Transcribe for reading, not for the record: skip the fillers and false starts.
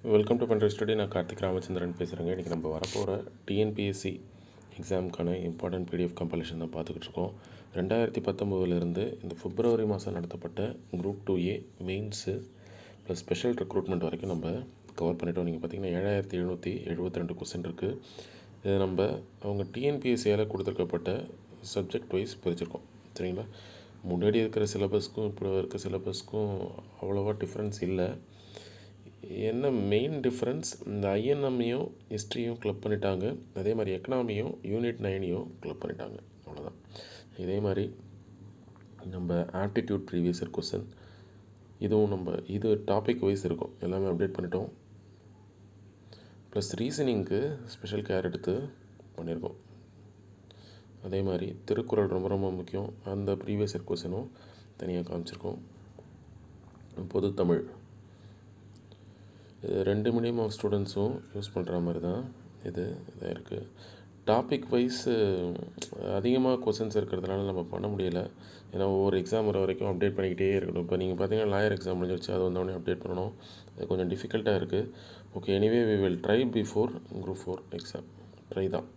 Welcome to பண்ட்ரி ஸ்டுடி. நான் கார்த்திக் ராமச்சந்திரன் பேசுகிறேங்க. இன்றைக்கி நம்ம வரப்போகிற டிஎன்பிஎஸ்சி எக்ஸாமுக்கான இம்பார்ட்டன்ட் பிடிஎஃப் கம்பைலேஷன் தான் பார்த்துக்கிட்டு இருக்கோம். 2019 இந்த பிப்ரவரி மாதம் நடத்தப்பட்ட group 2A mains plus special recruitment வரைக்கும் நம்ம கவர் பண்ணிட்டோம். நீங்கள் பார்த்தீங்கன்னா 7772 கொஸ்டின் இருக்குது. இதை நம்ம அவங்க டிஎன்பிஎஸ்சியால் கொடுத்துருக்கப்பட்ட சப்ஜெக்ட் வைஸ் பிரிச்சிருக்கோம். சரிங்களா? முன்னாடி இருக்கிற சிலபஸ்க்கும் இப்போ இருக்கிற சிலபஸ்க்கும் அவ்வளோவா டிஃப்ரென்ஸ் இல்லை. என்ன மெயின் டிஃப்ரென்ஸ், இந்த ஐஎன்எம்மையும் ஹிஸ்ட்ரியும் கிளப் பண்ணிட்டாங்க. அதே மாதிரி எக்கனாமியும் யூனிட் 9ஐயும் கிளப் பண்ணிட்டாங்க. அவ்வளோதான். இதே மாதிரி நம்ம ஆப்டிடியூட் ப்ரீவியஸ் இயர் கொஸ்டின் இதுவும் இது டாபிக் வைஸ் இருக்கும், எல்லாமே அப்டேட் பண்ணிட்டோம். ப்ளஸ் ரீசனிங்க்கு ஸ்பெஷல் கேர் எடுத்து பண்ணியிருக்கோம். அதே மாதிரி திருக்குறள் ரொம்ப ரொம்ப முக்கியம், அந்த ப்ரீவியஸ் இயர் கொஸ்டினும் தனியாக காமிச்சிருக்கோம். பொது தமிழ் இது 2 மீடியம் ஆஃப் ஸ்டூடெண்ட்ஸும் யூஸ் பண்ணுற மாதிரி தான் இதாக இருக்குது. டாபிக் வைஸ் அதிகமாக கொஸ்டின்ஸ் இருக்கிறதுனால நம்ம பண்ண முடியலை. ஏன்னா ஒவ்வொரு எக்ஸாம் வர வரைக்கும் அப்டேட் பண்ணிக்கிட்டே இருக்கணும். இப்போ நீங்கள் பார்த்தீங்கன்னா லாயர் எக்ஸாம் முடிஞ்சிருச்சு, அது வந்தோடனே அப்டேட் பண்ணணும். அது கொஞ்சம் டிஃபிகல்ட்டாக இருக்குது. Okay, anyway we will try before group 4 exam. Try தான்.